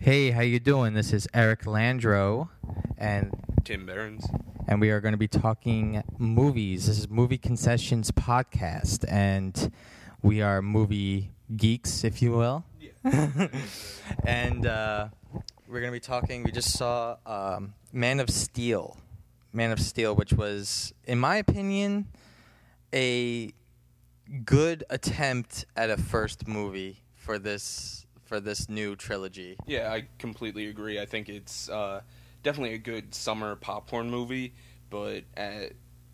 Hey, how you doing? This is Eric Landro, and Tim Behrens. we are going to be talking movies. This is Movie Concessions podcast, and we are movie geeks, if you will. Yeah. And we're going to be talking. We just saw Man of Steel, which was, in my opinion, a good attempt at a first movie for this new trilogy. Yeah, I completely agree. I think it's definitely a good summer popcorn movie, but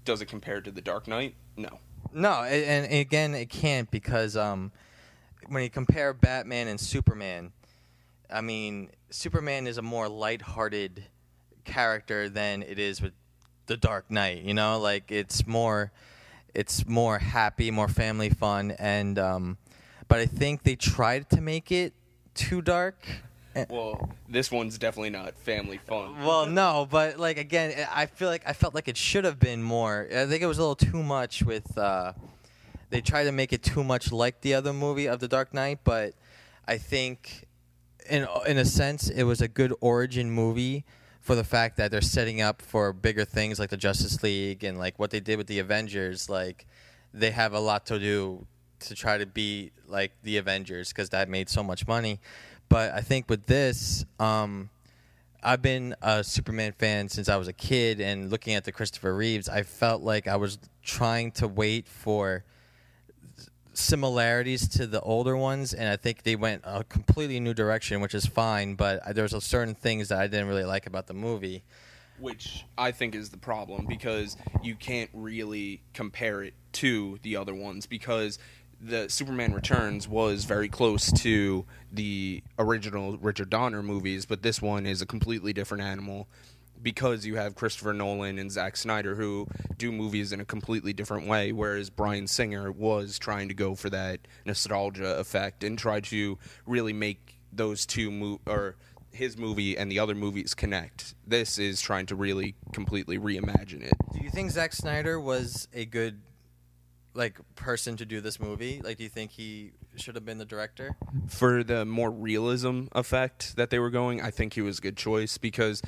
does it compare to The Dark Knight? No. No, and again, it can't because when you compare Batman and Superman, I mean, Superman is a more lighthearted character than it is with The Dark Knight. You know, like it's more happy, more family fun, and but I think they tried to make it too dark. Well, this one's definitely not family fun. Well, no, but like again, I felt like it should have been more. I think it was a little too much with. They tried to make it too much like the other movie of The Dark Knight, but I think, in a sense, it was a good origin movie for the fact that they're setting up for bigger things like the Justice League and like what they did with the Avengers. Like, they have a lot to do to try to be like the Avengers because that made so much money. But I think with this, I've been a Superman fan since I was a kid, and looking at the Christopher Reeves, I felt like I was trying to wait for similarities to the older ones, and I think they went a completely new direction, which is fine, but there was certain things that I didn't really like about the movie. Which I think is the problem, because you can't really compare it to the other ones, because the Superman Returns was very close to the original Richard Donner movies, but this one is a completely different animal because you have Christopher Nolan and Zack Snyder who do movies in a completely different way, whereas Bryan Singer was trying to go for that nostalgia effect and try to really make those two his movie and the other movies connect. This is trying to really completely reimagine it. Do you think Zack Snyder was a good person to do this movie? Like, do you think he should have been the director? For the more realism effect that they were going, I think he was a good choice, because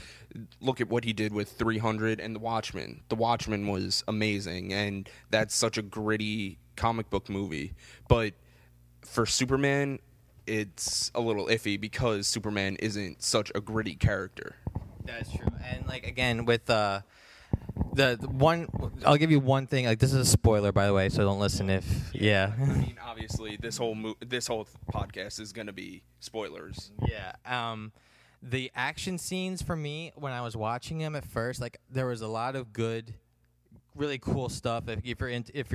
look at what he did with 300 and The Watchmen. The Watchmen was amazing, and that's such a gritty comic book movie. But for Superman, it's a little iffy because Superman isn't such a gritty character. That's true. And like, again, with the one, I'll give you one thing. Like, this is a spoiler, by the way, so don't listen if yeah. I mean, obviously, this whole podcast is gonna be spoilers. Yeah. The action scenes for me when I was watching them at first, like, there was a lot of good, really cool stuff. If you're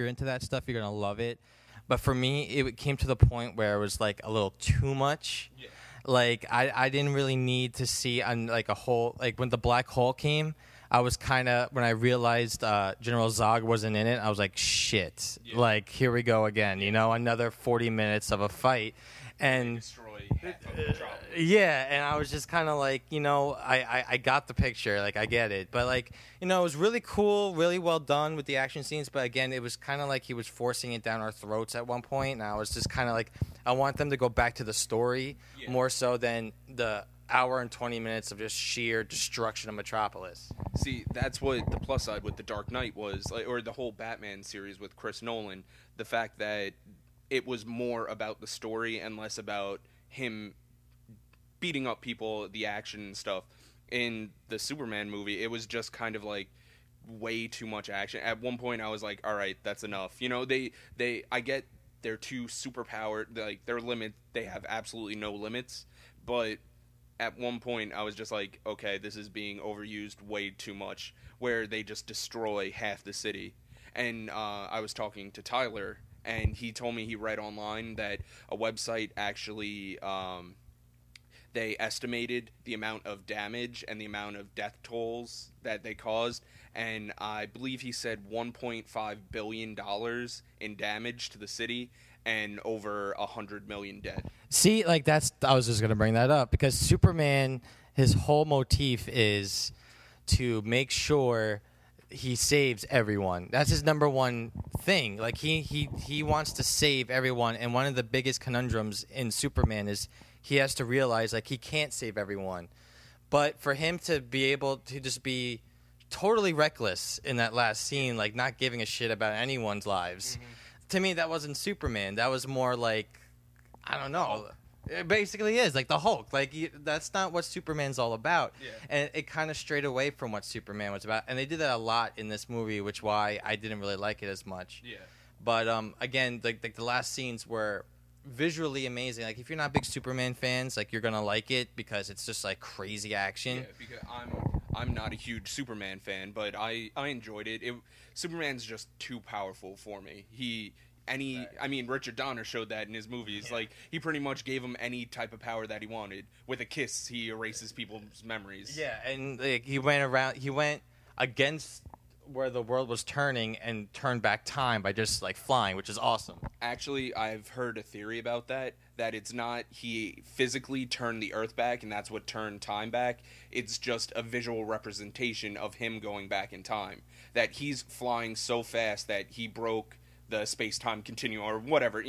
into that stuff, you're gonna love it. But for me, it came to the point where it was like a little too much. Yeah. Like, I didn't really need to see like a whole, like when the black hole came. I was kind of, when I realized General Zog wasn't in it, I was like, shit. Yeah. Like, here we go again, you know, another 40 minutes of a fight. And destroy half of the Metropolis. Yeah, and I was just kind of like, you know, I got the picture, like, I get it. But, like, you know, it was really cool, really well done with the action scenes. But, again, it was kind of like he was forcing it down our throats at one point. And I was just kind of like, I want them to go back to the story more so than the hour and 20 minutes of just sheer destruction of Metropolis. See, that's what the plus side with The Dark Knight was, like, or the whole Batman series with Chris Nolan, the fact that it was more about the story and less about him beating up people, the action and stuff. In the Superman movie, it was just kind of like way too much action. At one point, I was like, all right, that's enough. You know, I get they're too superpowered, like their limit, they have absolutely no limits, but at one point, I was just like, okay, this is being overused way too much, where they just destroy half the city. And I was talking to Tyler, and he told me he read online that a website actually, they estimated the amount of damage and the amount of death tolls that they caused, and I believe he said $1.5 billion in damage to the city, and over 100 million dead. See, like, I was just going to bring that up, because Superman, his whole motif is to make sure he saves everyone. That's his number one thing. Like, he wants to save everyone, and one of the biggest conundrums in Superman is he has to realize like he can't save everyone. But for him to be able to just be totally reckless in that last scene, like not giving a shit about anyone's lives, to me that wasn't Superman. That was more like, I don't know. It basically is like the Hulk. Like that's not what Superman's all about. Yeah. And it kind of strayed away from what Superman was about. And they did that a lot in this movie, which why I didn't really like it as much. Yeah. But again, like the last scenes were visually amazing. Like if you're not big Superman fans, like you're gonna like it because it's just like crazy action. Yeah, because I'm not a huge Superman fan, but I enjoyed it. Superman's just too powerful for me. I mean, Richard Donner showed that in his movies. Yeah. Like, he pretty much gave him any type of power that he wanted. With a kiss, he erases people's memories. Yeah, and like, he went against where the world was turning and turned back time by just like flying, which is awesome. Actually, I've heard a theory about that it's not he physically turned the Earth back and that's what turned time back. It's just a visual representation of him going back in time. That he's flying so fast that he broke the space-time continuum or whatever,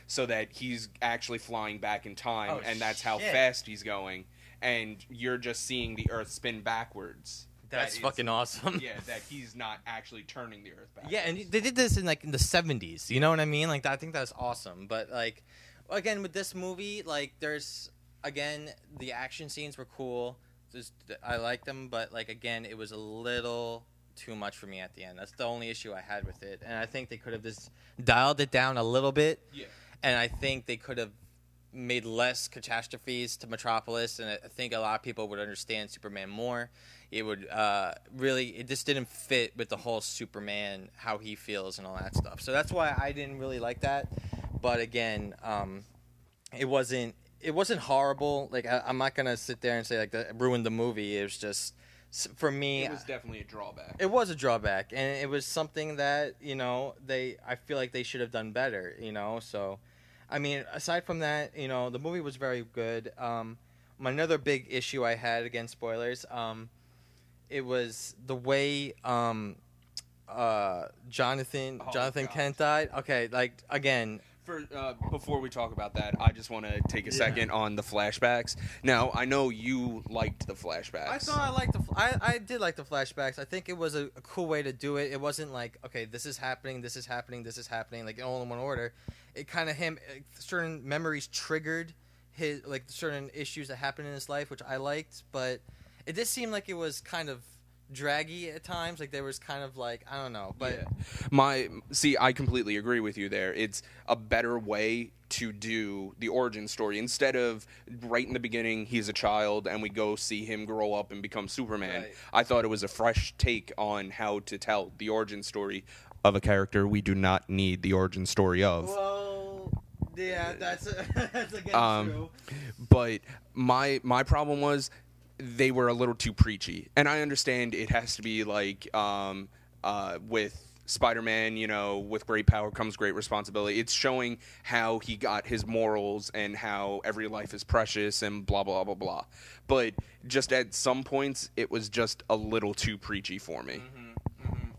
so that he's actually flying back in time, and that's how fast he's going, and you're just seeing the Earth spin backwards. That's fucking awesome. Yeah, that he's not actually turning the Earth backwards. Yeah, and they did this in the 70s. You know what I mean? Like I think that's awesome. But like, again, with this movie, like there's the action scenes were cool. I liked them, but like again, it was a little too much for me at the end. That's the only issue I had with it, and I think they could have just dialed it down a little bit. Yeah. And I think they could have made less catastrophes to Metropolis, and I think a lot of people would understand Superman more. It would it just didn't fit with the whole Superman, how he feels and all that stuff. So that's why I didn't really like that. But again, it wasn't horrible. Like I'm not gonna sit there and say like that ruined the movie. It was just, for me, it was definitely a drawback. It was a drawback, and it was something that I feel like they should have done better. So, I mean, aside from that, the movie was very good. Another big issue I had, against spoilers, it was the way Jonathan Kent died. Okay, like again. Before we talk about that, I just want to take a second on the flashbacks. Now, I know you liked the flashbacks. I thought I did like the flashbacks. I think it was a cool way to do it. It wasn't like, okay, this is happening, like all in one order. It kind of certain memories triggered his like certain issues that happened in his life, which I liked, but it did seem like it was kind of draggy at times. Like there was kind of like, I don't know, but I completely agree with you there. It's a better way to do the origin story instead of right in the beginning he's a child and we go see him grow up and become Superman. Right. I thought it was a fresh take on how to tell the origin story of a character we do not need the origin story of. Well, yeah, that's again true. But my problem was they were a little too preachy, and I understand it has to be like with Spider-Man, with great power comes great responsibility. It's showing how he got his morals and how every life is precious and blah blah blah blah. But just at some points, it was just a little too preachy for me.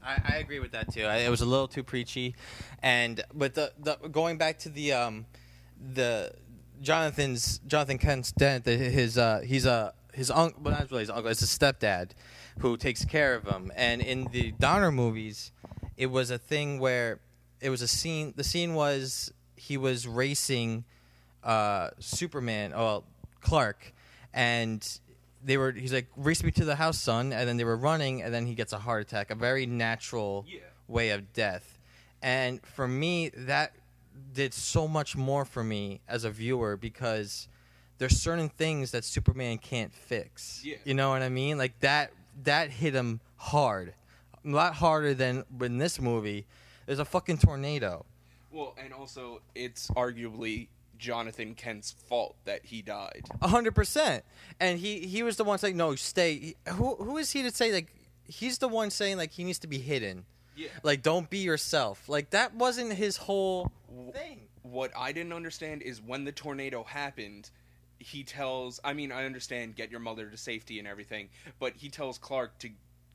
I agree with that too. It was a little too preachy, but the going back to the Jonathan Kent's dad, his uncle, well, not really his uncle, it's his stepdad who takes care of him. And in the Donner movies, it was a thing where it was a scene. The scene was he was racing Clark, and he's like, race me to the house, son. And then they were running, and then he gets a heart attack, a very natural way of death. And for me, that did so much more for me as a viewer because there's certain things that Superman can't fix. Yeah. You know what I mean? Like that hit him hard. A lot harder than in this movie. There's a fucking tornado. Well, and also it's arguably Jonathan Kent's fault that he died. 100%. And he was the one saying, no, stay. Who is he to say, like, he's the one saying, like, he needs to be hidden. Yeah. Like, don't be yourself. Like, that wasn't his whole thing. What I didn't understand is when the tornado happened, he tells, I understand get your mother to safety and everything, but he tells Clark to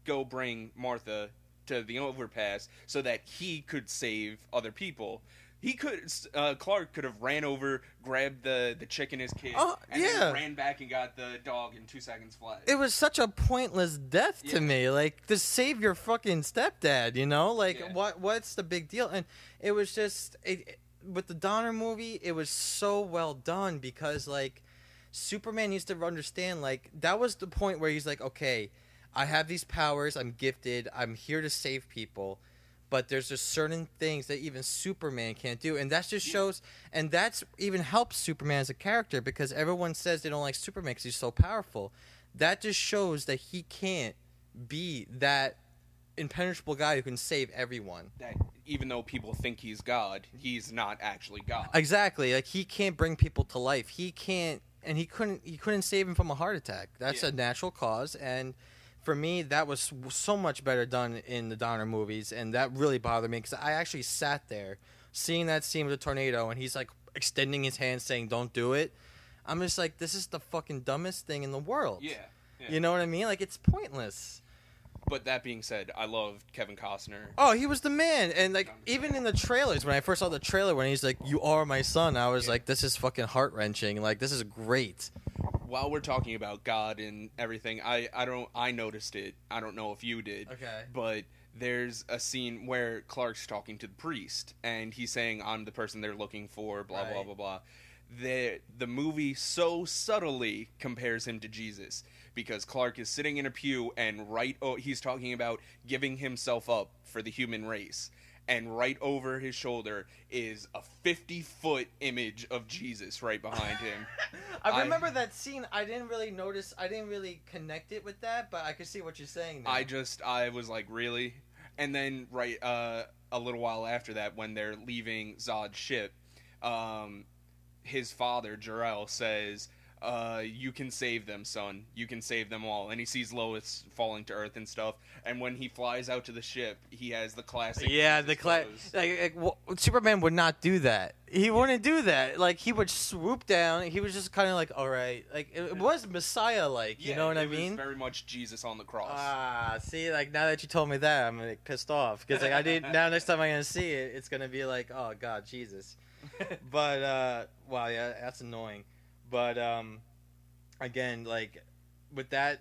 go bring Martha to the overpass so that he could save other people. He could. Clark could have ran over, grabbed the chick and his kid, and yeah. then ran back and got the dog in 2 seconds flat. It was such a pointless death to me. Like, to save your fucking stepdad, you know? Like, what's the big deal? And it was just with the Donner movie, it was so well done because, like, Superman needs to understand, like, that was the point where he's like, okay, I have these powers, I'm gifted, I'm here to save people. But there's just certain things that even Superman can't do. And that just shows, and that's even helps Superman as a character because everyone says they don't like Superman because he's so powerful. That just shows that he can't be that impenetrable guy who can save everyone. That even though people think he's God, he's not actually God. Exactly. Like, he can't bring people to life. He can't, and he couldn't save him from a heart attack. That's a natural cause, and for me, that was so much better done in the Donner movies, and that really bothered me because I actually sat there seeing that scene with the tornado, and he's like extending his hand saying, "Don't do it." I'm just like, this is the fucking dumbest thing in the world. Yeah. You know what I mean? Like, it's pointless. But that being said, I loved Kevin Costner. Oh, he was the man, and like even in the trailers, when I first saw the trailer, when he's like, "You are my son," I was like, this is fucking heart wrenching. Like, this is great. While we're talking about God and everything, I noticed it. I don't know if you did. Okay. But there's a scene where Clark's talking to the priest, and he's saying, "I'm the person they're looking for." Blah blah blah blah. The movie so subtly compares him to Jesus because Clark is sitting in a pew and he's talking about giving himself up for the human race. And right over his shoulder is a 50-foot image of Jesus right behind him. I remember that scene. I didn't really notice. I didn't really connect it with that, but I could see what you're saying now. I was like, really? And then a little while after that, when they're leaving Zod's ship, his father, Jor-El, says, "You can save them, son. You can save them all." And he sees Lois falling to earth and stuff. And when he flies out to the ship, he has the classic. Yeah, the Superman would not do that. He wouldn't do that. Like, he would swoop down. He was just kind of like, all right. Like, it was Messiah-like. You know what I mean? It was very much Jesus on the cross. See, like, now that you told me that, I'm like pissed off because like I did. Now next time I'm gonna see it, it's gonna be like, oh God, Jesus. But wow, yeah, that's annoying. But again, like with that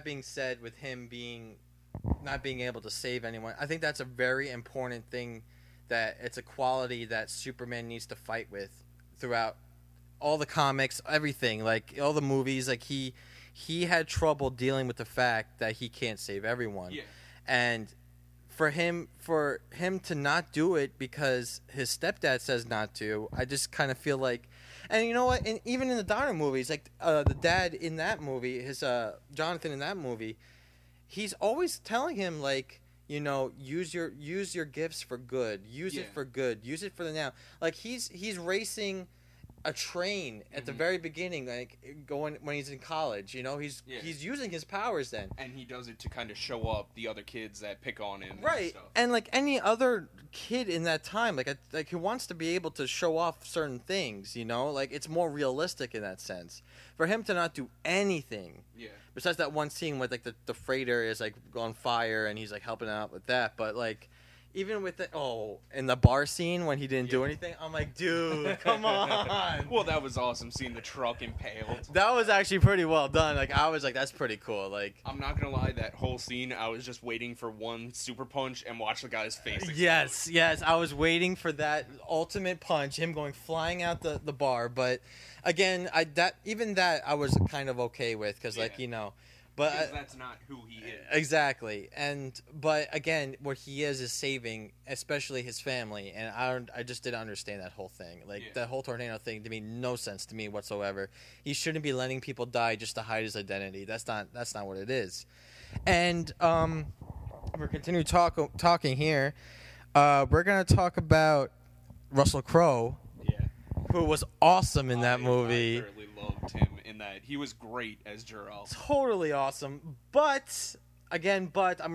being said, with him not being able to save anyone, I think that's a very important thing. That it's a quality that Superman needs to fight with throughout all the comics, everything, like all the movies. Like he had trouble dealing with the fact that he can't save everyone, and for him to not do it because his stepdad says not to, I just kind of feel like. And you know what? And even in the Donner movies, like the dad in that movie, his Jonathan in that movie, he's always telling him like, you know, use your gifts for good, use it for good, use it for the now. Like he's racing a train at the very beginning, like going when he's in college. You know, he's using his powers then, and he does it to kind of show up the other kids that pick on him, right? And stuff. And like any other kid in that time, like he wants to be able to show off certain things. You know, like it's more realistic in that sense. For him to not do anything, besides that one scene where like the freighter is like on fire and he's like helping out with that, but like. Even with in the bar scene when he didn't do anything, I'm like, dude, come on. Well, that was awesome seeing the truck impaled. That was actually pretty well done. Like, I was like, that's pretty cool. Like, I'm not gonna lie, that whole scene, I was just waiting for one super punch and watch the guy's face explode. Yes, I was waiting for that ultimate punch, him going flying out the bar. But again, I was kind of okay with because, like, you know. But because that's not who he is. Exactly, but again, what he is saving, especially his family, and I just didn't understand that whole thing. Like that whole tornado thing, to me, no sense to me whatsoever. He shouldn't be letting people die just to hide his identity. That's not what it is. And we're continuing talking here. We're gonna talk about Russell Crowe, who was awesome in that movie. I thoroughly loved him in that. He was great as Jor-El. Totally awesome. But I'm going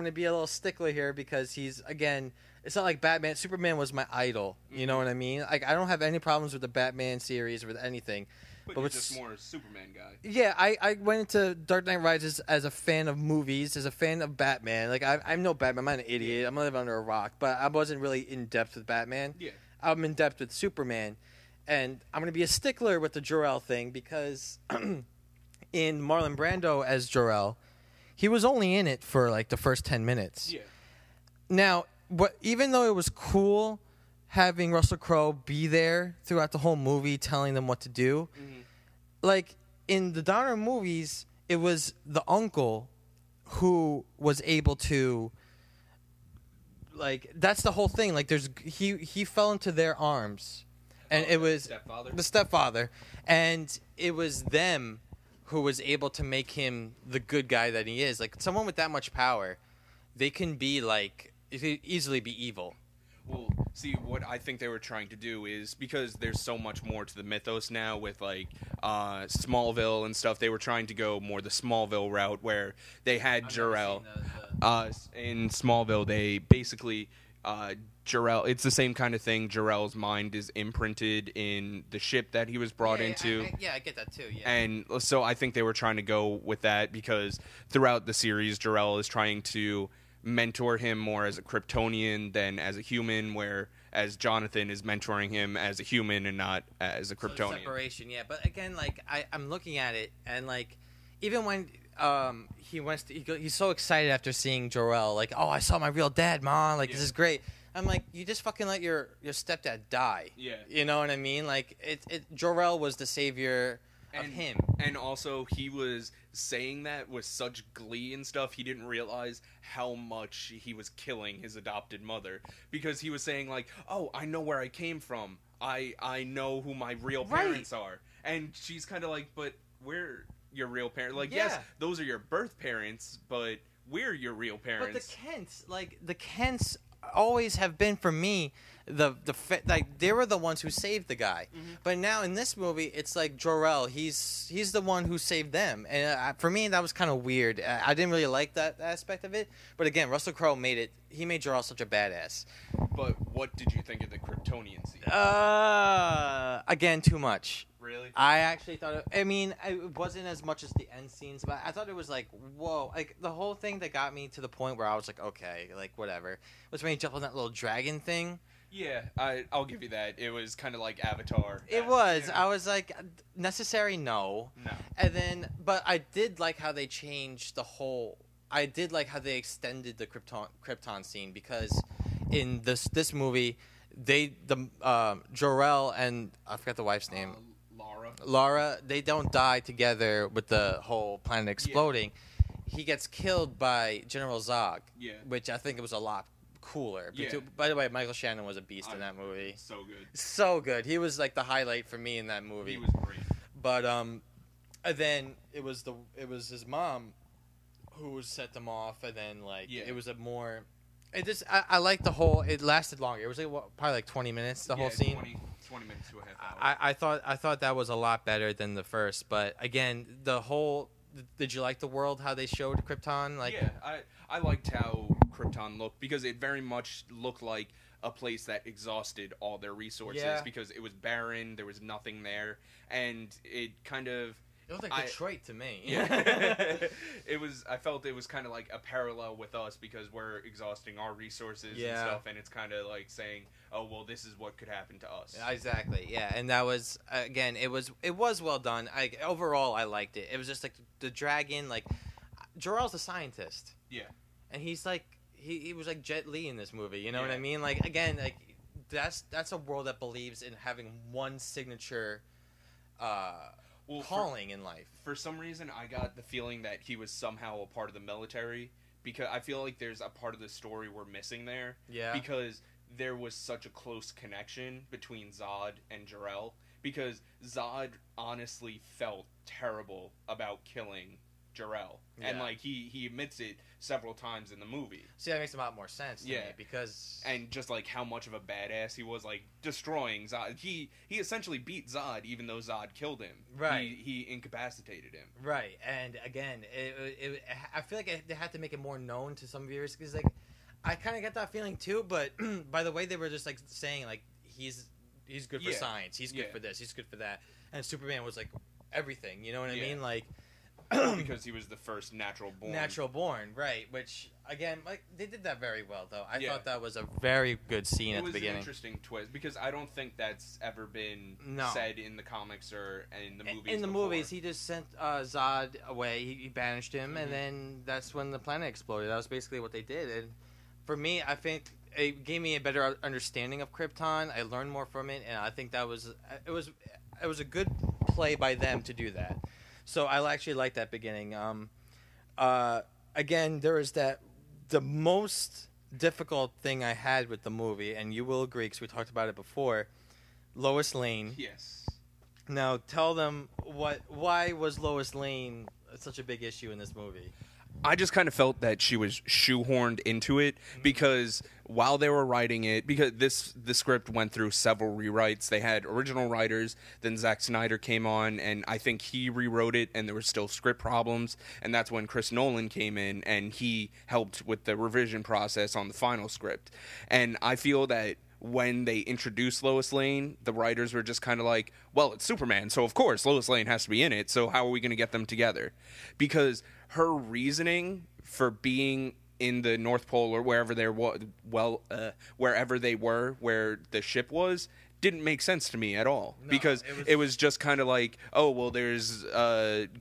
to be a little stickler here because he's, again, it's not like Batman. Superman was my idol. You know what I mean? Like, I don't have any problems with the Batman series or with anything. But you're just more a Superman guy. Yeah, I went into Dark Knight Rises as a fan of movies, as a fan of Batman. Like, I'm no Batman. I'm not an idiot. I'm living under a rock. But I wasn't really in depth with Batman. Yeah. I'm in depth with Superman, and I'm gonna be a stickler with the Jor-El thing because in Marlon Brando as Jor-El, he was only in it for like the first 10 minutes. Yeah. Now, even though it was cool having Russell Crowe be there throughout the whole movie, telling them what to do, like in the Donner movies, it was the uncle who was able to. Like that's the whole thing. Like he fell into their arms, and it was the stepfather, and it was them who was able to make him the good guy that he is. Like someone with that much power, they can be like it could easily be evil. Well, see, what I think they were trying to do is because there's so much more to the mythos now with like Smallville and stuff. They were trying to go more the Smallville route where they had Jor-El. In Smallville, they basically Jor-El. It's the same kind of thing. Jor-El's mind is imprinted in the ship that he was brought into. I get that too. Yeah. And so I think they were trying to go with that because throughout the series, Jor-El is trying to mentor him more as a Kryptonian than as a human, whereas Jonathan is mentoring him as a human and not as a Kryptonian. So separation, yeah. But again, like I'm looking at it, and like even when he's so excited after seeing Jor-El, like, oh, I saw my real dad, Mom. Like this is great. I'm like, you just fucking let your stepdad die. Yeah. You know what I mean? Like Jor-El was the savior of him. And also he was saying that with such glee and stuff, he didn't realize how much he was killing his adopted mother. Because he was saying like, oh, I know where I came from. I know who my real parents are. And she's kind of like, but we're your real parents. Like, yes, those are your birth parents, but we're your real parents. But the Kents always have been for me like they were the ones who saved the guy. But now in this movie it's like Jor-El, he's the one who saved them, and for me that was kind of weird. I didn't really like that aspect of it, but again, Russell Crowe made Jor-El such a badass. But what did you think of the Kryptonian scene? Again, too much. Really? I actually thought it wasn't as much as the end scenes, but I thought it was like, whoa. Like, the whole thing that got me to the point where I was like, okay, like, whatever, was when he jumped on that little dragon thing. Yeah, I'll give you that. It was kind of like Avatar. It was. Yeah. I was like, necessary? No. No. And then, but I did like how they changed the whole. I did like how they extended the Krypton scene, because in this movie, Jor-El and I forgot the wife's name. Lara, they don't die together with the whole planet exploding. Yeah. He gets killed by General Zog, which I think it was a lot cooler. Yeah. By the way, Michael Shannon was a beast in that movie. So good. So good. He was like the highlight for me in that movie. He was great. But and then it was his mom who set them off, and then it was a more. It just I like the whole. It lasted longer. It was like probably like 20 minutes. The whole scene. 20 minutes to a half hour. I thought that was a lot better than the first, but again, the whole. Did you like the world how they showed Krypton? Like, yeah, I liked how Krypton looked, because it very much looked like a place that exhausted all their resources, because it was barren, there was nothing there, and it kind of. It looked like Detroit to me. Yeah. I felt it was kind of like a parallel with us, because we're exhausting our resources and stuff, and it's kind of like saying, oh, well, this is what could happen to us. Exactly, yeah. And that was, again, it was well done. Overall, I liked it. It was just like the dragon, like, Jor-El's a scientist. Yeah. And he's like, he was like Jet Li in this movie, you know what I mean? Like, again, like, that's a world that believes in having one signature calling in life. For some reason, I got the feeling that he was somehow a part of the military, because I feel like there's a part of the story we're missing there. Yeah. Because there was such a close connection between Zod and Jor-El, because Zod honestly felt terrible about killing Jor-El. Yeah. And, like, he admits it several times in the movie. See, that makes a lot more sense to me, because... And just, like, how much of a badass he was, like, destroying Zod. He essentially beat Zod, even though Zod killed him. Right. He incapacitated him. Right. And, again, I feel like they had to make it more known to some viewers, because, like, I kind of get that feeling, too, but by the way they were just, like, saying, like, he's good for science, he's good for this, he's good for that. And Superman was, like, everything, you know what I mean? Like... Well, because he was the first natural born. Natural born, right? Which again, like they did that very well, though. I Yeah. thought that was a very good scene at the It was beginning. an interesting twist because I don't think that's ever been said in the comics or in the movies. In the before. movies, he just sent Zod away. He banished him, and then that's when the planet exploded. That was basically what they did. And for me, I think it gave me a better understanding of Krypton. I learned more from it, and I think that was a good play by them to do that. So I actually like that beginning. Again, there is the most difficult thing I had with the movie, and you will agree because we talked about it before. Lois Lane. Yes. Now tell them why was Lois Lane such a big issue in this movie? I just kind of felt that she was shoehorned into it because while they were writing it, because the script went through several rewrites. They had original writers, then Zack Snyder came on, and I think he rewrote it, and there were still script problems, and that's when Chris Nolan came in, and he helped with the revision process on the final script. And I feel that when they introduced Lois Lane, the writers were just kind of like, well, it's Superman, so of course Lois Lane has to be in it, so how are we going to get them together? Because her reasoning for being in the North Pole or wherever they were, where the ship was, didn't make sense to me at all. No, because it was just kind of like, oh, well, there's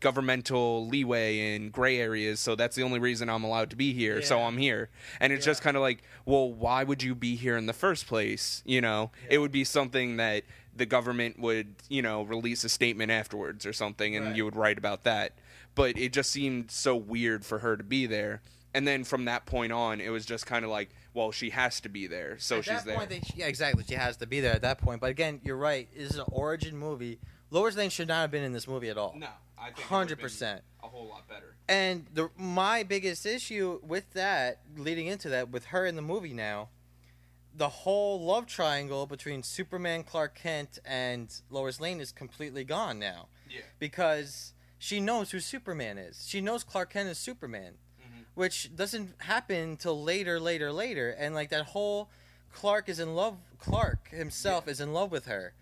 governmental leeway in gray areas, so that's the only reason I'm allowed to be here, so I'm here. And it's just kind of like, well, why would you be here in the first place? You know, it would be something that the government would, release a statement afterwards or something, and you would write about that. But it just seemed so weird for her to be there. And then from that point on, it was just kind of like, well, she has to be there, so she's there. Yeah, exactly. She has to be there at that point. But again, you're right. This is an origin movie. Lois Lane should not have been in this movie at all. No, I think 100%. A whole lot better. And my biggest issue with that, leading into that, with her in the movie now, the whole love triangle between Superman, Clark Kent, and Lois Lane is completely gone now. Yeah. Because she knows who Superman is. She knows Clark Kent is Superman. Which doesn't happen till later. And like that whole Clark himself is in love with her,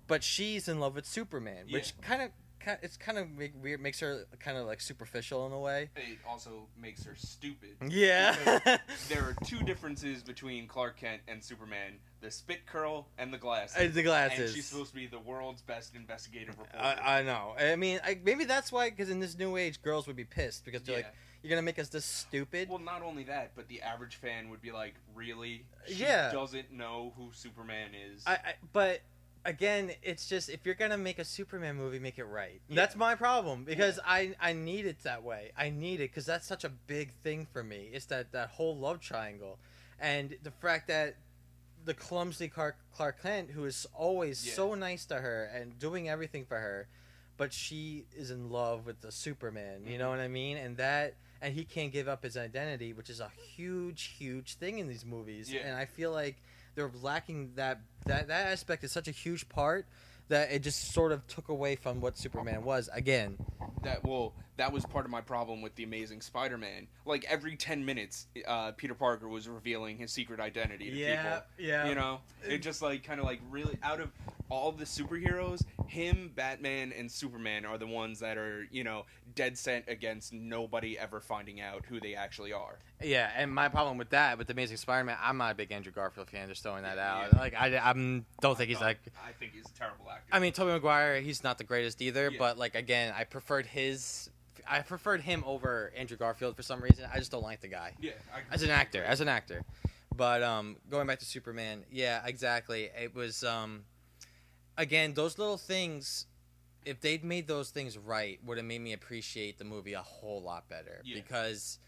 but she's in love with Superman, which kind of weird, makes her kind of like superficial in a way. It also makes her stupid. Yeah. There are two differences between Clark Kent and Superman: the spit curl and the glasses. And she's supposed to be the world's best investigative reporter. I know. I mean, maybe that's why, because in this new age, girls would be pissed because they're like, you're going to make us this stupid? Well, not only that, but the average fan would be like, really? She doesn't know who Superman is. But, again, it's just, if you're going to make a Superman movie, make it right. Yeah. That's my problem, because I need it that way. I need it, because that's such a big thing for me. It's that whole love triangle. And the fact that the clumsy Clark Kent, who is always so nice to her and doing everything for her, but she is in love with the Superman, you know what I mean? And he can't give up his identity, which is a huge, huge thing in these movies. Yeah. And I feel like they're lacking that aspect is such a huge part that it just sort of took away from what Superman was again. That was part of my problem with The Amazing Spider-Man. Like, every 10 minutes, Peter Parker was revealing his secret identity to people. Yeah. You know? It just, like, kind of, like, really, out of all the superheroes, him, Batman, and Superman are the ones that are, dead set against nobody ever finding out who they actually are. Yeah, and my problem with that, with The Amazing Spider-Man, I'm not a big Andrew Garfield fan, just throwing that out. Like, I don't think he's, like... I think he's a terrible actor. I mean, Tobey Maguire, he's not the greatest either, but, like, again, I preferred him over Andrew Garfield for some reason. I just don't like the guy. Yeah. As an actor. But going back to Superman, yeah, exactly. It was, again, those little things, if they'd made those things right, would have made me appreciate the movie a whole lot better. Yeah. Because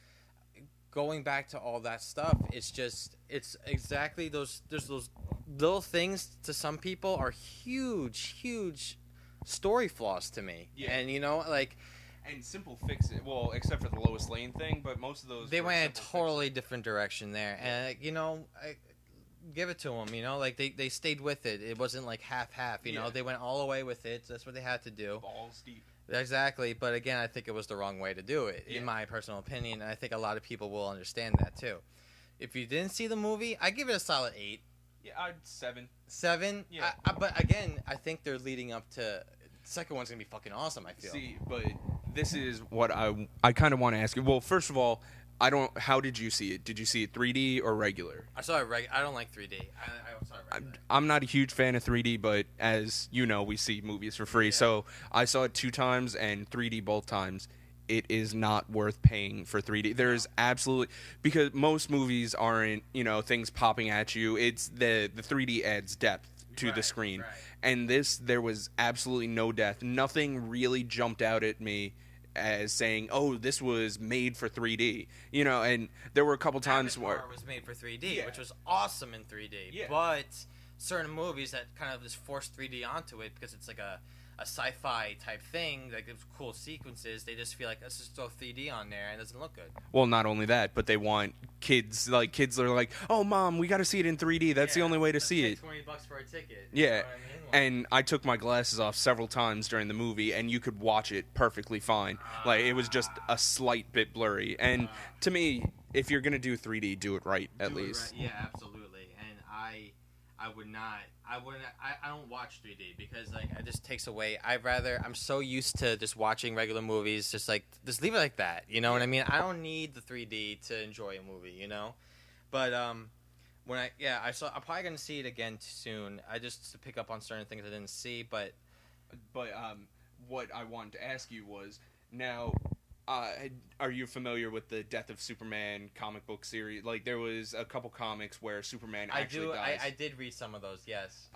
going back to all that stuff, it's exactly those little things to some people are huge, huge story flaws to me. Yeah. And, and simple fixes. Well, except for the Lois Lane thing, but most of those... They went a totally different direction there. And, I give it to them, Like, they stayed with it. It wasn't, like, half-half, you know? They went all the way with it. So that's what they had to do. Balls deep. Exactly. But, again, I think it was the wrong way to do it, in my personal opinion. And I think a lot of people will understand that, too. If you didn't see the movie, I'd give it a solid 8. Yeah, I'd 7. 7? Yeah. But, again, I think they're leading up to... The second one's going to be fucking awesome, I feel. See, but this is what I kind of want to ask you. Well, first of all, how did you see it? Did you see it 3D or regular? I saw it I don't like 3D. I saw it regular. I'm not a huge fan of 3D, but as you know, we see movies for free. Yeah. So I saw it 2 times and 3D both times. It is not worth paying for 3D. There is absolutely, because most movies aren't, things popping at you. It's the 3D adds depth to the screen. Right. And there was absolutely no depth. Nothing really jumped out at me as saying, "Oh, this was made for 3D." And there were a couple times where it was made for 3D, which was awesome in 3D. Yeah. But certain movies that kind of just force 3D onto it because it's like a sci-fi type thing, like it's cool sequences, they just feel like, let's just throw 3D on there and it doesn't look good. Well, not only that, but they want kids are like, "Oh, Mom, we got to see it in 3D. That's the only way to see it." $20 for a ticket. Yeah. You know what I mean? And I took my glasses off several times during the movie, and you could watch it perfectly fine. Like, it was just a slight bit blurry. And to me, if you're going to do 3D, do it right, at least. Right. Yeah, absolutely. And I don't watch 3D because like it just takes away. I'm so used to just watching regular movies, just leave it like that. You know what I mean? I don't need the 3D to enjoy a movie, But I'm probably gonna see it again soon. I just to pick up on certain things I didn't see, but what I wanted to ask you was now. Are you familiar with the Death of Superman comic book series? Like, there was a couple comics where Superman actually dies. I did read some of those, yes.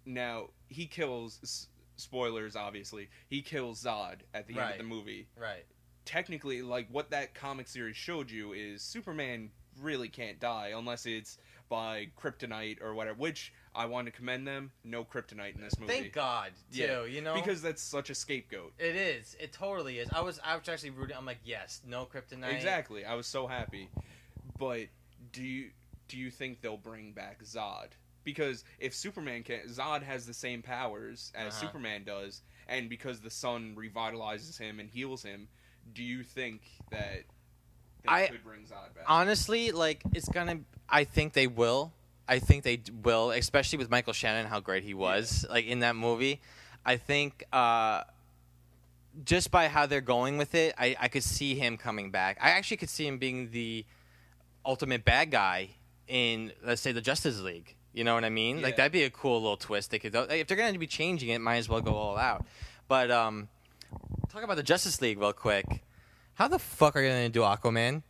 Now, he kills, spoilers, obviously, he kills Zod at the end of the movie. Right. Technically, like, what that comic series showed you is Superman really can't die unless it's by kryptonite or whatever, which I want to commend them. No kryptonite in this movie. Thank God, too, Because that's such a scapegoat. It is. It totally is. I was actually rooting. I'm like, yes, no kryptonite. Exactly. I was so happy. But do you think they'll bring back Zod? Because if Superman can, Zod has the same powers as Superman does, and because the sun revitalizes him and heals him, do you think that they could bring Zod back? Honestly, I think they will. I think they will, especially with Michael Shannon, how great he was, in that movie. I think just by how they're going with it, I could see him coming back. I actually could see him being the ultimate bad guy in, let's say, the Justice League. You know what I mean? Yeah. That'd be a cool little twist. They could, if they're going to be changing it, might as well go all out. But talk about the Justice League real quick. How the fuck are you going to do Aquaman?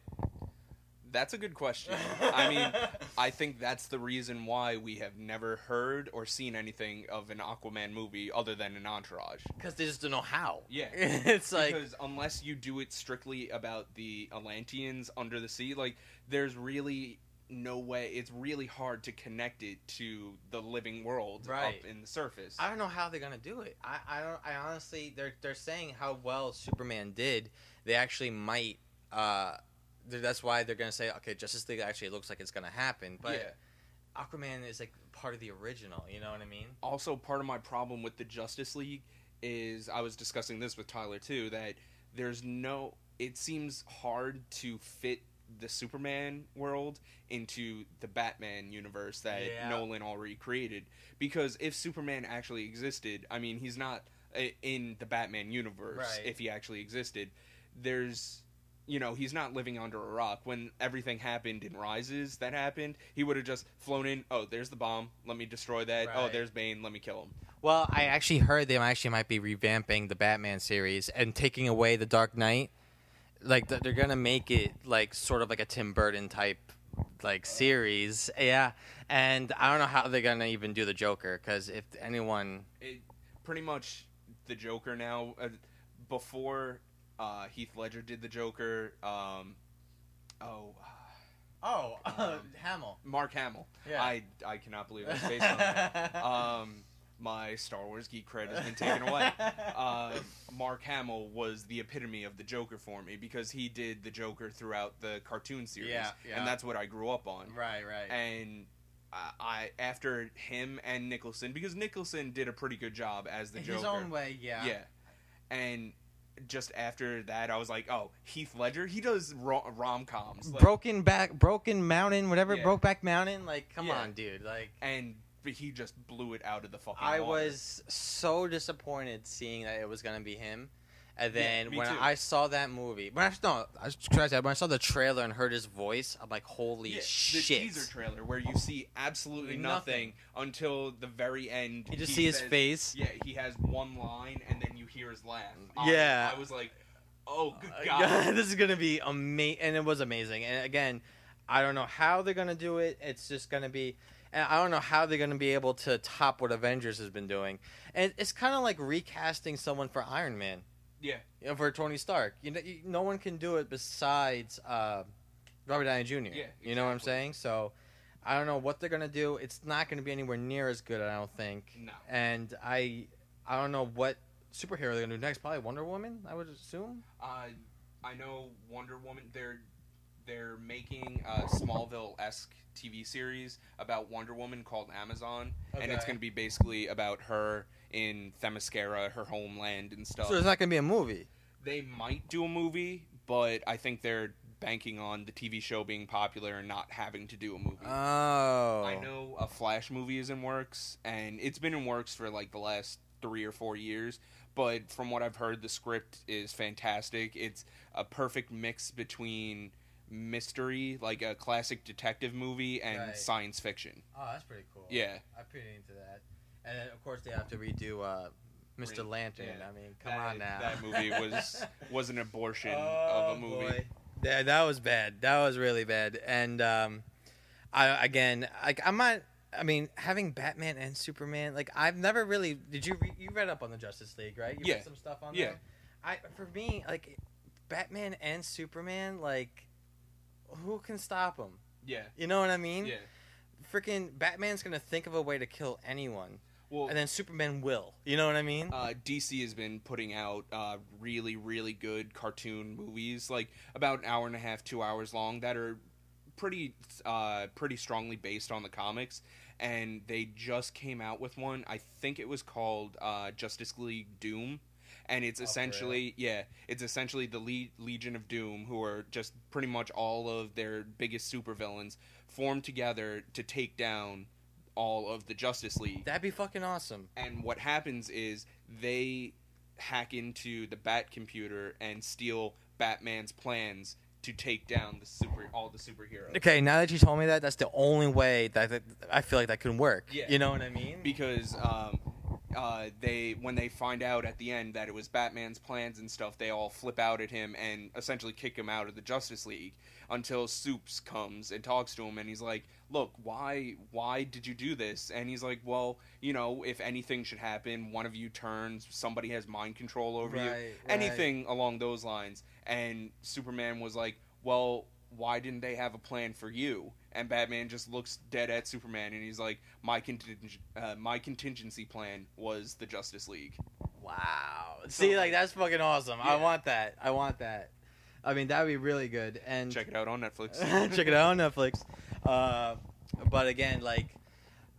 That's a good question. I mean, I think that's the reason why we have never heard or seen anything of an Aquaman movie other than an Entourage. Because they just don't know how. Yeah. Because unless you do it strictly about the Atlanteans under the sea, there's really no way. It's really hard to connect it to the living world up in the surface. I don't know how they're going to do it. I honestly, they're saying how well Superman did. They actually might... that's why they're going to say, okay, Justice League actually looks like it's going to happen. But Aquaman is part of the original, you know what I mean? Also, part of my problem with the Justice League is, I was discussing this with Tyler too, that it seems hard to fit the Superman world into the Batman universe that Nolan already created. Because if Superman actually existed, I mean, he's not in the Batman universe. If he actually existed, he's not living under a rock. When everything happened in Rises that happened, he would have just flown in, oh, there's the bomb, let me destroy that. Oh, there's Bane, let me kill him. Well, I actually heard they might be revamping the Batman series and taking away the Dark Knight. They're going to make it sort of like a Tim Burton type series. Yeah. And I don't know how they're going to even do the Joker, because if anyone... pretty much the Joker now, before... Heath Ledger did the Joker. Hamill. Mark Hamill. Yeah. I cannot believe it's based on that. My Star Wars geek cred has been taken away. Mark Hamill was the epitome of the Joker for me because he did the Joker throughout the cartoon series. Yeah. And that's what I grew up on. Right. And after him and Nicholson, because Nicholson did a pretty good job as the Joker. His own way, yeah. Yeah. And... just after that, I was like, oh, Heath Ledger? He does rom-coms. Broken Mountain, whatever, Brokeback Mountain. Come on, dude. And he just blew it out of the fucking water. I water. was so disappointed seeing that it was going to be him. And then me when too. I saw that movie, when I saw the trailer and heard his voice, I'm like, holy shit. The teaser trailer where you see absolutely nothing until the very end. You just see his face. Yeah, he has one line, and then you hear his laugh. Yeah. I was like, oh, good God. This is going to be amazing. And it was amazing. And again, I don't know how they're going to do it. It's just going to be... And I don't know how they're going to be able to top what Avengers has been doing. And it's kind of like recasting someone for Iron Man. Yeah. You know, for Tony Stark. No one can do it besides Robert Downey Jr. Yeah, exactly. You know what I'm saying? So I don't know what they're going to do. It's not going to be anywhere near as good, I don't think. No. And I don't know what superhero they're going to do next. Probably Wonder Woman, I would assume. I know Wonder Woman, they're making a Smallville-esque TV series about Wonder Woman called Amazon, and it's going to be basically about her in Themyscira, her homeland and stuff. So there's not going to be a movie? They might do a movie, but I think they're banking on the TV show being popular and not having to do a movie. Oh. I know a Flash movie is in works, and it's been in works for like the last 3 or 4 years, but from what I've heard, the script is fantastic. It's a perfect mix between mystery, like a classic detective movie, and science fiction. Oh, that's pretty cool. Yeah. I'm pretty into that. And then, of course, they have to redo Mr. Lantern. Yeah. I mean, come on now. That movie was an abortion of a movie. Boy. Yeah, that was bad. That was really bad. And having Batman and Superman, like I've never really. Did you read up on the Justice League, right? You read some stuff on there. For me, like Batman and Superman, like who can stop them? Yeah. You know what I mean? Yeah. Freaking Batman's gonna think of a way to kill anyone. Well, and then Superman will. You know what I mean? DC has been putting out really, really good cartoon movies, like about an hour and a half, 2 hours long, that are pretty strongly based on the comics. And they just came out with one. I think it was called Justice League Doom. And it's essentially, it's essentially the Legion of Doom, who are just pretty much all of their biggest supervillains formed together to take down all of the Justice League. That'd be fucking awesome. And what happens is they hack into the Bat computer and steal Batman's plans to take down all the superheroes. Okay, now that you told me that, that's the only way that I feel like that could work. Yeah. You know what I mean? Because when they find out at the end that it was Batman's plans and stuff, they all flip out at him and essentially kick him out of the Justice League until Supes comes and talks to him, and he's like, look, why did you do this? And he's like, well, you know, if anything should happen, one of you turns, somebody has mind control over you, anything along those lines. And Superman was like, well, why didn't they have a plan for you? And Batman just looks dead at Superman, and he's like, my contingency plan was the Justice League. Wow. See, like, that's fucking awesome. Yeah. I want that. I mean, that would be really good. And check it out on Netflix. Check it out on Netflix. But again,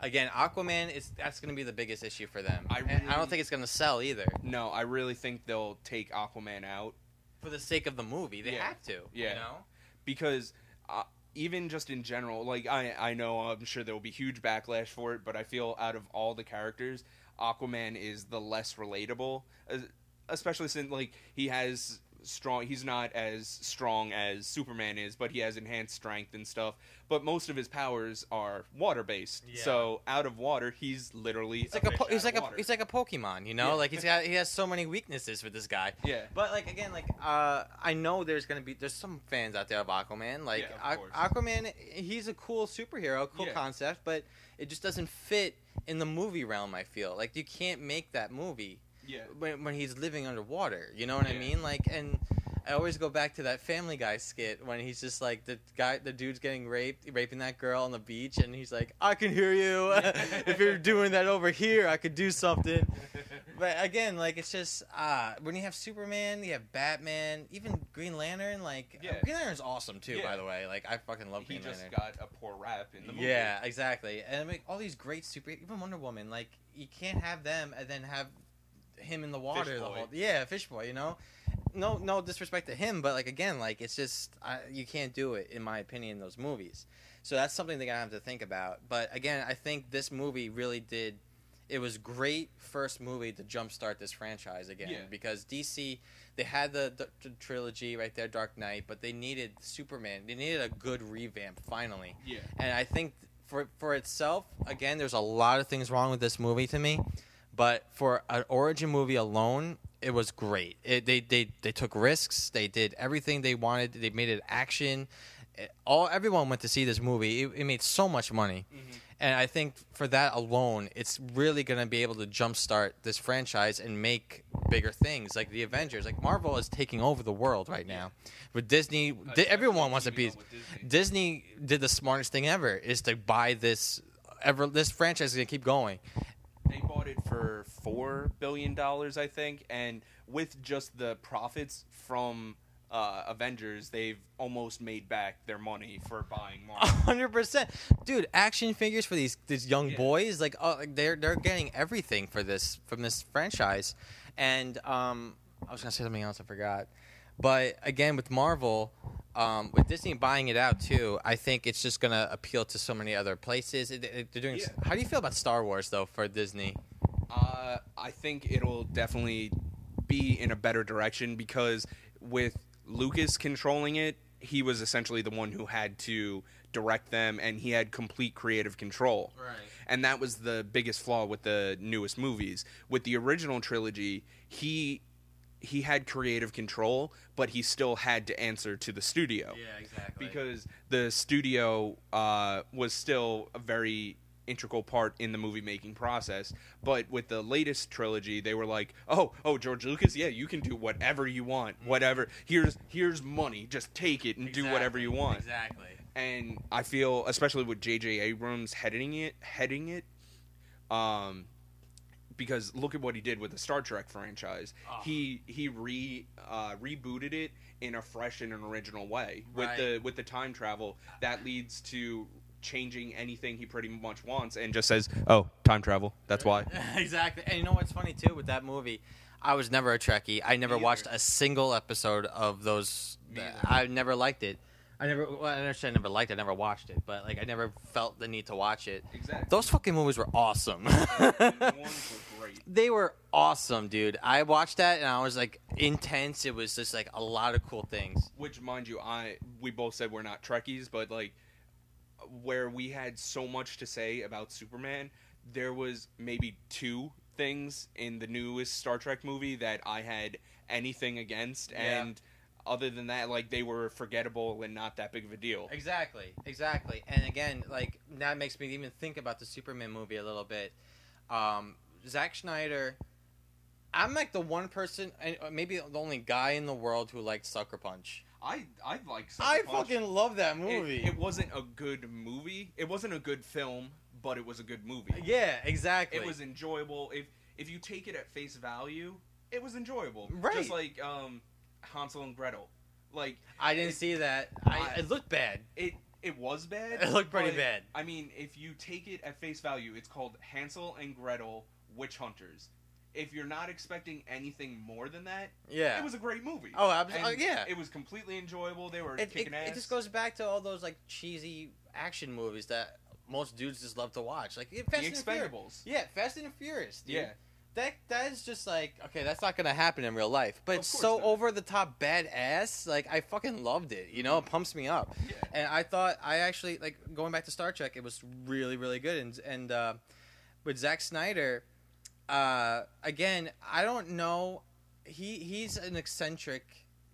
Aquaman, that's going to be the biggest issue for them. I don't think it's going to sell either. No, I really think they'll take Aquaman out. For the sake of the movie. They have to. Yeah. You know? Because even just in general, like, I know I'm sure there will be huge backlash for it, but I feel out of all the characters, Aquaman is the less relatable, especially since, like, he's not as strong as Superman is, but he has enhanced strength and stuff. But most of his powers are water based. Yeah. So out of water, he's literally he's like a Pokemon, you know? Yeah. Like he has so many weaknesses for this guy. Yeah. But like again, like I know there's some fans out there of Aquaman. Like Aquaman, he's a cool superhero, cool concept, but it just doesn't fit in the movie realm, I feel. Like you can't make that movie. Yeah. When he's living underwater, you know what I mean? Like, and I always go back to that Family Guy skit when he's just like the dude's getting raping that girl on the beach, and he's like, "I can hear you. If you're doing that over here, I could do something." But again, like it's just when you have Superman, you have Batman, even Green Lantern. Like Green Lantern's awesome too, by the way. Like I fucking love Green Lantern. He just got a poor rap in the movie. Yeah, exactly. And I mean, all these great even Wonder Woman. Like you can't have them and then have him in the water Fish Boy, you know. No disrespect to him, but like again, like it's just you can't do it in my opinion in those movies. So that's something they're gonna have to think about. But again, I think this movie really did it was great first movie to jumpstart this franchise again. Yeah. Because DC, they had the trilogy right there, Dark Knight, but they needed Superman. They needed a good revamp finally. Yeah. And I think for itself, again, there's a lot of things wrong with this movie to me, but for an origin movie alone, it was great. They took risks. They did everything they wanted. They made it action. Everyone went to see this movie. It made so much money. Mm-hmm. And I think for that alone, it's really going to be able to jumpstart this franchise and make bigger things like the Avengers. Like Marvel is taking over the world right now. With Disney, everyone wants to be. Disney did the smartest thing ever, is to buy this. This franchise is going to keep going. They bought it for $4 billion, I think, and with just the profits from Avengers, they've almost made back their money for buying Marvel. 100%, dude. Action figures for these young boys, like they're getting everything for this from this franchise. And I was gonna say something else, I forgot. But again, with Marvel, with Disney buying it out too, I think it's just gonna appeal to so many other places. They're doing. Yeah. How do you feel about Star Wars though for Disney? I think it'll definitely be in a better direction because with Lucas controlling it, he was essentially the one who had to direct them, and he had complete creative control. Right. And that was the biggest flaw with the newest movies. With the original trilogy, he had creative control, but he still had to answer to the studio. Yeah, exactly. Because the studio was still a very integral part in the movie making process. But with the latest trilogy, they were like, oh, George Lucas, yeah, you can do whatever you want, whatever. Here's money, just take it and do whatever you want. Exactly. And I feel, especially with J.J. Abrams heading it, because look at what he did with the Star Trek franchise. Oh. He rebooted it in a fresh and an original way. Right. With the time travel, that leads to changing anything he pretty much wants and just says, oh, time travel, that's why. Exactly. And you know what's funny too with that movie, I was never a Trekkie. I never watched a single episode of those. I never liked it. I understand I never liked it, I never watched it, but like I never felt the need to watch it. Exactly. Those fucking movies were awesome. The ones were great. They were awesome, dude. I watched that and I was like intense. It was just like a lot of cool things. Which, mind you, we both said we're not Trekkies, but like where we had so much to say about Superman, there was maybe two things in the newest Star Trek movie that I had anything against, and other than that, like, they were forgettable and not that big of a deal. Exactly. And again, like, that makes me even think about the Superman movie a little bit. Zack Snyder, I'm like the one person, maybe the only guy in the world who liked Sucker Punch. I like Sucker Punch. I fucking love that movie. It wasn't a good movie. It wasn't a good film, but it was a good movie. Yeah, exactly. It was enjoyable. If you take it at face value, it was enjoyable. Right. Just like Hansel and Gretel. Like, I didn't see that. It looked bad. It was bad. It looked pretty bad. I mean, if you take it at face value, it's called Hansel and Gretel Witch Hunters. If you're not expecting anything more than that, it was a great movie. Oh, absolutely. Yeah. It was completely enjoyable. They were kicking ass. It just goes back to all those like cheesy action movies that most dudes just love to watch. Like Fast and Expendables. Yeah, Fast and Furious, dude. Yeah. That is just like, okay, that's not gonna happen in real life, but it's so over the top badass. Like, I fucking loved it. You know, it pumps me up. Yeah. And I thought, I actually, like, going back to Star Trek, it was really, really good. And with Zack Snyder, again, I don't know. He's an eccentric.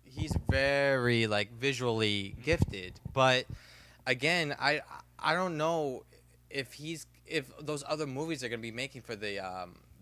He's very like visually gifted, but again, I don't know if those other movies are gonna be making for the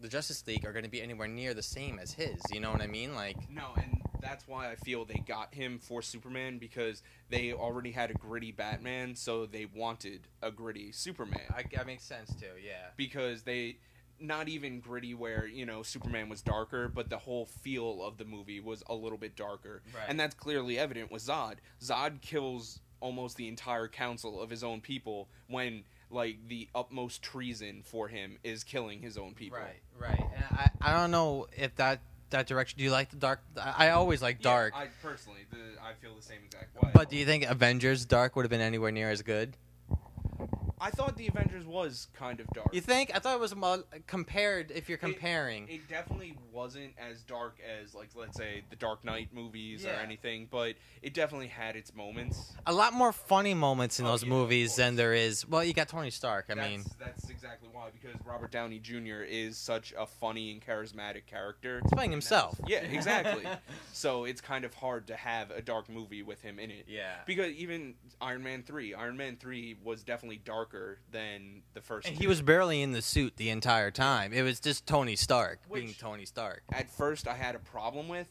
Justice League are gonna be anywhere near the same as his. You know what I mean? Like, no, and that's why I feel they got him for Superman, because they already had a gritty Batman, so they wanted a gritty Superman. That makes sense too. Yeah, because they. Not even gritty where, you know, Superman was darker, but the whole feel of the movie was a little bit darker. Right. And that's clearly evident with Zod. Zod kills almost the entire council of his own people when, like, the utmost treason for him is killing his own people. Right. And I don't know if that direction. Do you like the dark? I always like dark. I personally, I feel the same exact way. But do you think Avengers Dark would have been anywhere near as good? I thought the Avengers was kind of dark. You think? I thought it was compared. If you're comparing, it definitely wasn't as dark as, like, let's say the Dark Knight movies or Yeah. anything, but it definitely had its moments. a lot more funny moments in those yeah, movies of than course. there is. Well, you got Tony Stark. I mean, That's exactly why, because Robert Downey Jr. is such a funny and charismatic character. he's playing himself. Yeah, exactly. So it's kind of hard to have a dark movie with him in it. Yeah. Because even Iron Man 3 was definitely darker than the first. And two. he was barely in the suit the entire time. It was just Tony Stark Which- being Tony Stark. At first I had a problem with,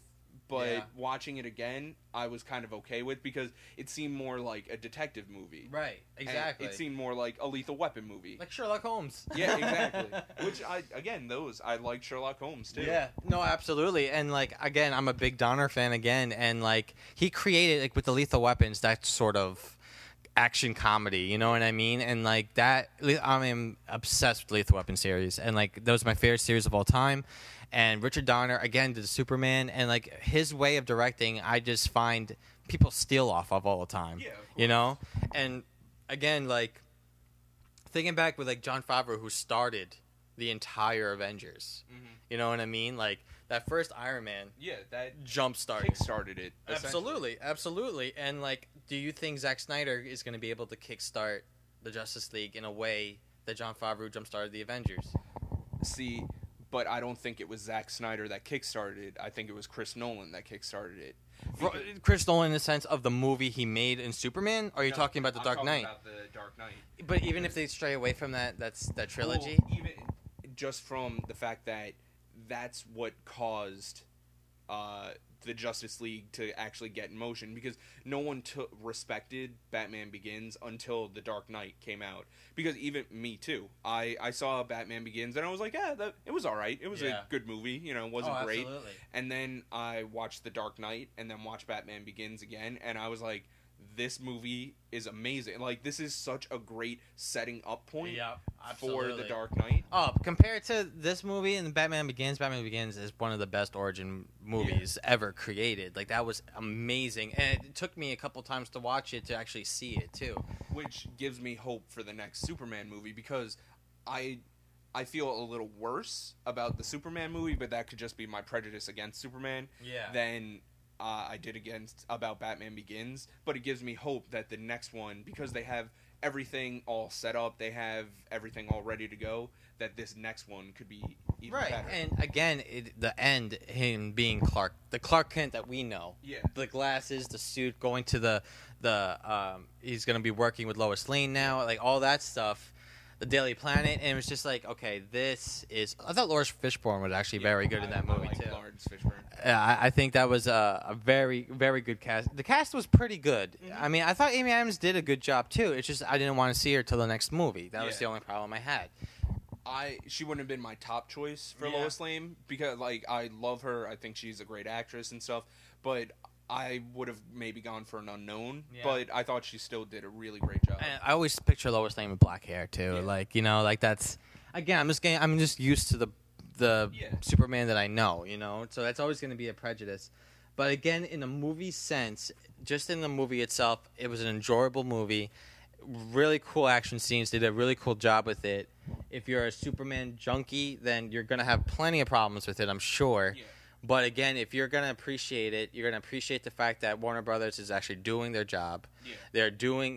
but Yeah. watching it again, I was kind of okay with, because it seemed more like a detective movie. Right. And Exactly. it seemed more like a Lethal Weapon movie. like Sherlock Holmes. Yeah, exactly. Which I like Sherlock Holmes too. Yeah, no, absolutely. And, like, again, I'm a big Donner fan again. And, like, he created, like, with the Lethal Weapons, that sort of action comedy, you know what I mean? And, like, that, I'm obsessed with the Lethal Weapon series. And, like, that was my favorite series of all time. And Richard Donner, again, did Superman. And, like, his way of directing, I just find people steal off of all the time. Yeah, of you know? And, again, like, thinking back with, like, Jon Favreau, who started the entire Avengers. Mhm. You know what I mean? Like, that first Iron Man Yeah, that jump-started. kick-started it. essentially. Absolutely. And, like, do you think Zack Snyder is going to be able to kickstart the Justice League in a way that Jon Favreau jump-started the Avengers? See, but I don't think it was Zack Snyder that kickstarted it. I think it was Chris Nolan that kickstarted it. Chris Nolan in the sense of the movie he made in Superman? Or are you No, talking about The I'm Dark talking Knight? about the Dark Knight. But even if they stray away from that trilogy? Well, even just from the fact that that's what caused the Justice League to actually get in motion, because no one respected Batman Begins until The Dark Knight came out. Because even me too, I saw Batman Begins and I was like, yeah, it was all right. It was Yeah. a good movie, you know, it wasn't great. Absolutely. And then I watched The Dark Knight and then watched Batman Begins again, and I was like, this movie is amazing. Like, this is such a great setting up point for The Dark Knight. Oh, compared to this movie and Batman Begins is one of the best origin movies ever created. Like, that was amazing. And it took me a couple times to watch it to actually see it, too. Which gives me hope for the next Superman movie, because I feel a little worse about the Superman movie, but that could just be my prejudice against Superman, than I did about Batman Begins. But it gives me hope that the next one, because they have everything all set up, they have everything all ready to go, that this next one could be even better. And again, the end, him being the Clark Kent that we know. Yeah. The glasses, the suit, going to he's going to be working with Lois Lane now, like all that stuff. The Daily Planet, and it was just like, okay, this is. I thought Lawrence Fishburne was actually very good in that movie I like too. Lawrence Fishburne. I think that was a very, very good cast. The cast was pretty good. Mm-hmm. I mean, I thought Amy Adams did a good job too. It's just I didn't want to see her till the next movie. That was Yeah. the only problem I had. She wouldn't have been my top choice for Yeah. Lois Lane, because, like, I love her. I think she's a great actress and stuff, but I would have maybe gone for an unknown. Yeah. But I thought she still did a really great job. And I always picture Lois Lane with black hair too. Yeah. Like, you know, like that's again. I'm just used to the Yeah. Superman that I know. You know, so that's always going to be a prejudice. But again, in the movie sense, just in the movie itself, it was an enjoyable movie. Really cool action scenes. They did a really cool job with it. If you're a Superman junkie, then you're going to have plenty of problems with it, I'm sure. Yeah. But again, if you're going to appreciate it, you're going to appreciate the fact that Warner Brothers is actually doing their job. Yeah.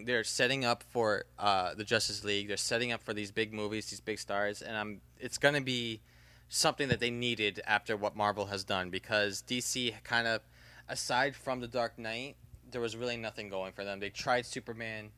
They're setting up for the Justice League. They're setting up for these big movies, these big stars, and it's going to be something that they needed after what Marvel has done, because DC kind of, aside from The Dark Knight, there was really nothing going for them. They tried Superman,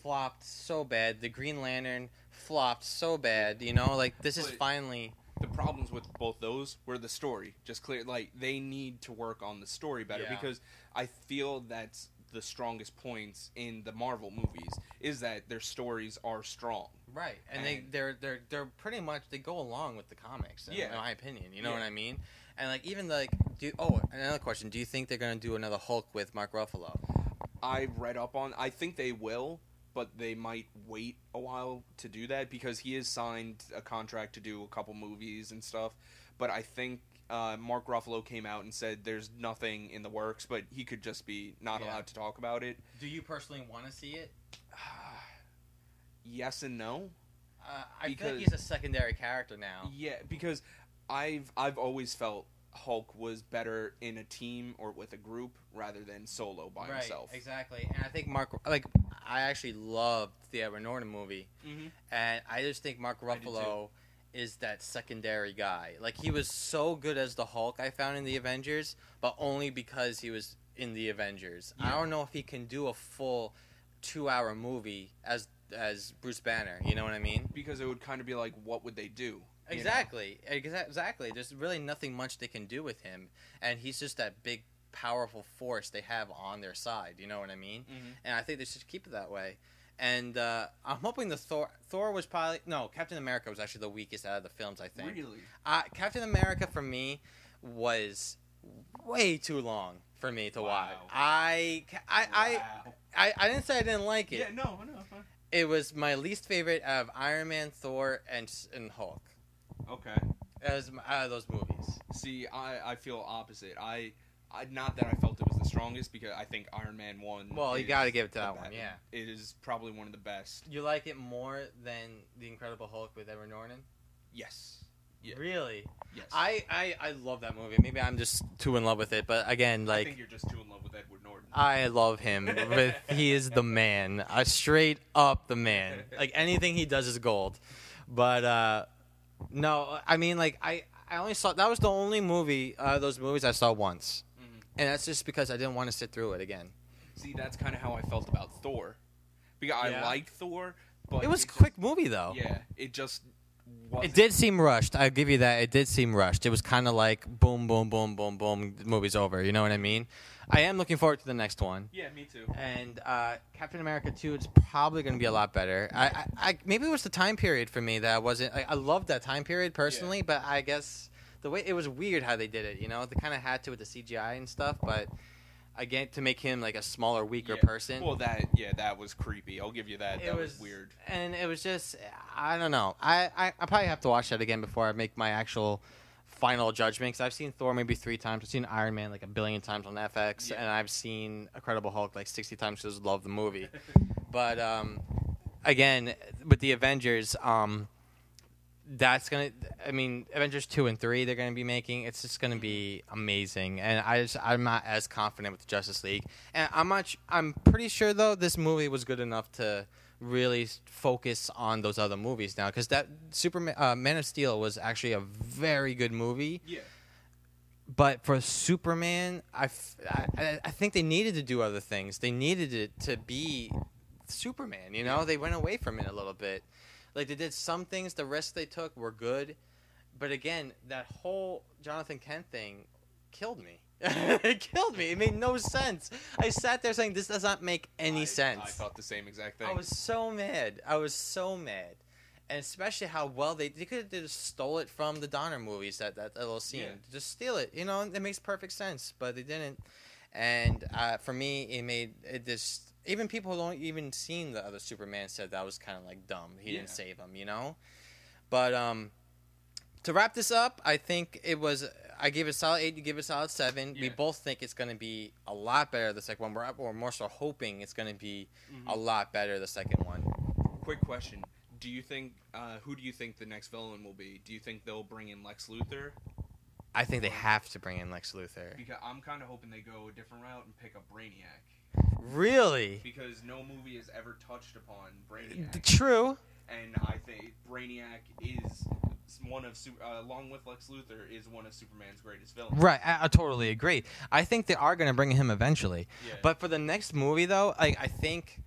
flopped so bad. The Green Lantern flopped so bad. You know, like this is But finally. The problems with both those were the story. Just clear, like, they need to work on the story better, Yeah. because I feel that's the strongest points in the Marvel movies, is that their stories are strong. Right, and they're pretty much, they go along with the comics. In my opinion, you know what I mean. And like even like, another question: do you think they're gonna do another Hulk with Mark Ruffalo? I read up on. I think they will, but they might wait a while to do that, because he has signed a contract to do a couple movies and stuff. But I think Mark Ruffalo came out and said there's nothing in the works, but he could just be not allowed to talk about it. Do you personally want to see it? yes and no. I think he's a secondary character now. Yeah, because I've always felt Hulk was better in a team or with a group rather than solo by himself. Right, exactly. And I think I actually loved the Edward Norton movie, and I just think Mark Ruffalo is that secondary guy. Like, he was so good as the Hulk, I found, in the Avengers, but only because he was in the Avengers. Yeah. I don't know if he can do a full 2-hour movie as Bruce Banner. You know what I mean? Because it would kind of be like, what would they do? Exactly. Exactly. There's really nothing much they can do with him, and he's just that big, powerful force they have on their side. You know what I mean? And I think they should keep it that way. And I'm hoping the Thor was probably... No, Captain America was actually the weakest out of the films, I think. Really? Captain America, for me, was way too long for me to watch. I didn't say I didn't like it. Yeah, no. Fine. It was my least favorite out of Iron Man, Thor, and Hulk. Okay. Out of those movies. See, I feel opposite. Not that I felt it was the strongest, because I think Iron Man 1... Well, you gotta give it to that one, yeah. It is probably one of the best. You like it more than The Incredible Hulk with Edward Norton? Yes. Yeah. Really? Yes. I love that movie. Maybe I'm just too in love with it, but again, like... I think you're just too in love with Edward Norton. I love him. He is the man. Straight up the man. Like, anything he does is gold. But, no, I mean, like, I only saw... That was the only movie, those movies I saw once. And that's just because I didn't want to sit through it again. See, that's kind of how I felt about Thor. Because I liked Thor, but... It was a quick movie, though. Yeah, it just wasn't... It did seem rushed. I'll give you that. It did seem rushed. It was kind of like boom, boom, boom, boom, boom, the movie's over. You know what I mean? I am looking forward to the next one. Yeah, me too. And Captain America 2, it's probably going to be a lot better. Maybe it was the time period for me that I wasn't... I loved that time period personally, but I guess... The way it was weird how they did it, you know, they kind of had to with the CGI and stuff, but again, to make him like a smaller, weaker person. Well, that was creepy. I'll give you that. That was weird. And it was just, I don't know. I probably have to watch that again before I make my actual final judgment. Because I've seen Thor maybe 3 times. I've seen Iron Man like 1 billion times on FX, and I've seen Incredible Hulk like 60 times because I love the movie. But again, with the Avengers, that's gonna. I mean, Avengers 2 and 3 they're gonna be making. It's just gonna be amazing, and I'm not as confident with the Justice League. And I'm pretty sure though this movie was good enough to really focus on those other movies now, because that Man of Steel was actually a very good movie. Yeah. But for Superman, I think they needed to do other things. They needed it to be Superman. You know, they went away from it a little bit. Like, they did some things, the rest they took were good. But again, that whole Jonathan Kent thing killed me. It killed me. It made no sense. I sat there saying, this does not make any sense. I thought the same exact thing. I was so mad. And especially how well they could have just stole it from the Donner movies, that little scene. Yeah. Just steal it. You know, it makes perfect sense. But they didn't. And for me, it just... Even people who don't even seen the other Superman said that was kind of like dumb. He didn't save him, you know? But to wrap this up, I think it was... I gave it a solid 8, you give it a solid 7. Yeah. We both think it's going to be a lot better the second one. We're more so hoping it's going to be a lot better the second one. Quick question. Do you think... who do you think the next villain will be? Do you think they'll bring in Lex Luthor? I think they have to bring in Lex Luthor. Because I'm kind of hoping they go a different route and pick up Brainiac. Really? Because no movie has ever touched upon Brainiac. True. And I think Brainiac is one of, along with Lex Luthor, is one of Superman's greatest villains. Right, I totally agree. I think they are going to bring him eventually. Yeah. But for the next movie, though, I think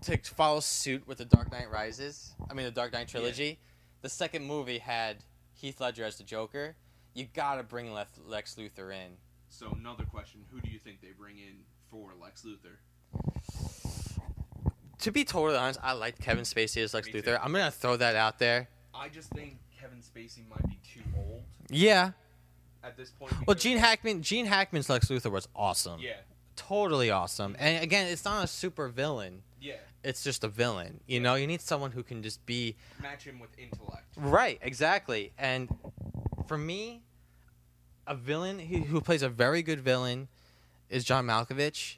to follow suit with The Dark Knight the Dark Knight trilogy, the second movie had Heath Ledger as the Joker. You got to bring Lex Luthor in. So another question, who do you think they bring in for Lex Luthor? To be totally honest, I like Kevin Spacey as Lex Me Luthor. too. I'm going to throw that out there. I just think Kevin Spacey might be too old. Yeah. At this point. Well, Gene Hackman's Lex Luthor was awesome. Yeah. Totally awesome. And again, it's not a super villain. Yeah. It's just a villain. You know, you need someone who can just be... Match him with intellect. Right, exactly. And for me, a villain who plays a very good villain is John Malkovich.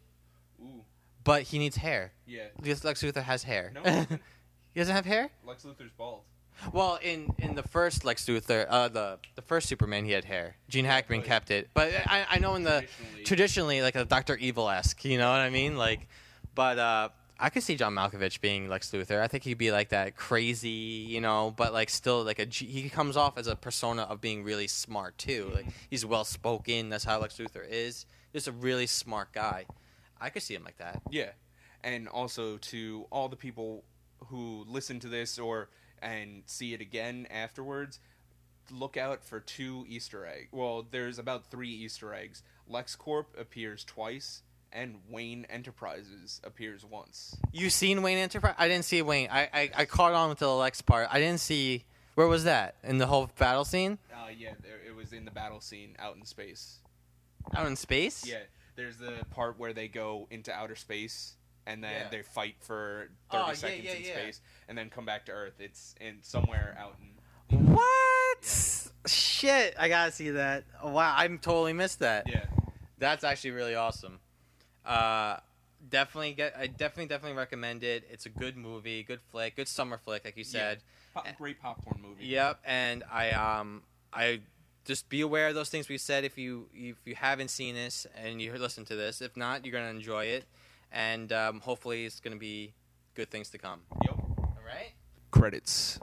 Ooh. But he needs hair. Yeah. Because Lex Luthor has hair. No. He doesn't have hair? Lex Luthor's bald. Well, in the first Lex Luthor, the first Superman, he had hair. Gene Hackman kept it, but I know in the traditionally like a Dr. Evil-esque, you know what I mean? Like, but I could see John Malkovich being Lex Luthor. I think he'd be like that crazy, you know, but like still like he comes off as a persona of being really smart too. Like he's well spoken. That's how Lex Luthor is. Just a really smart guy. I could see him like that. Yeah, and also to all the people who listen to this and see it again afterwards, look out for 2 Easter eggs. Well, there's about 3 Easter eggs. LexCorp appears twice, and Wayne Enterprises appears once. You seen Wayne Enterprise? I didn't see Wayne. I caught on with the Lex part. I didn't see... Where was that? In the whole battle scene? Yeah, it was in the battle scene out in space. Out in space? Yeah, there's the part where they go into outer space, and then they fight for 30 seconds in space, and then come back to Earth. It's in somewhere out in... What? Yeah. Shit, I gotta see that. Wow, I totally missed that. Yeah. That's actually really awesome. Definitely recommend it. It's a good movie, good flick, good summer flick, like you said. Yeah. Great popcorn movie. Yep, and I just be aware of those things we said if you haven't seen this and you listen to this. If not, you're gonna enjoy it, and hopefully it's gonna be good things to come. Yep. All right. Credits.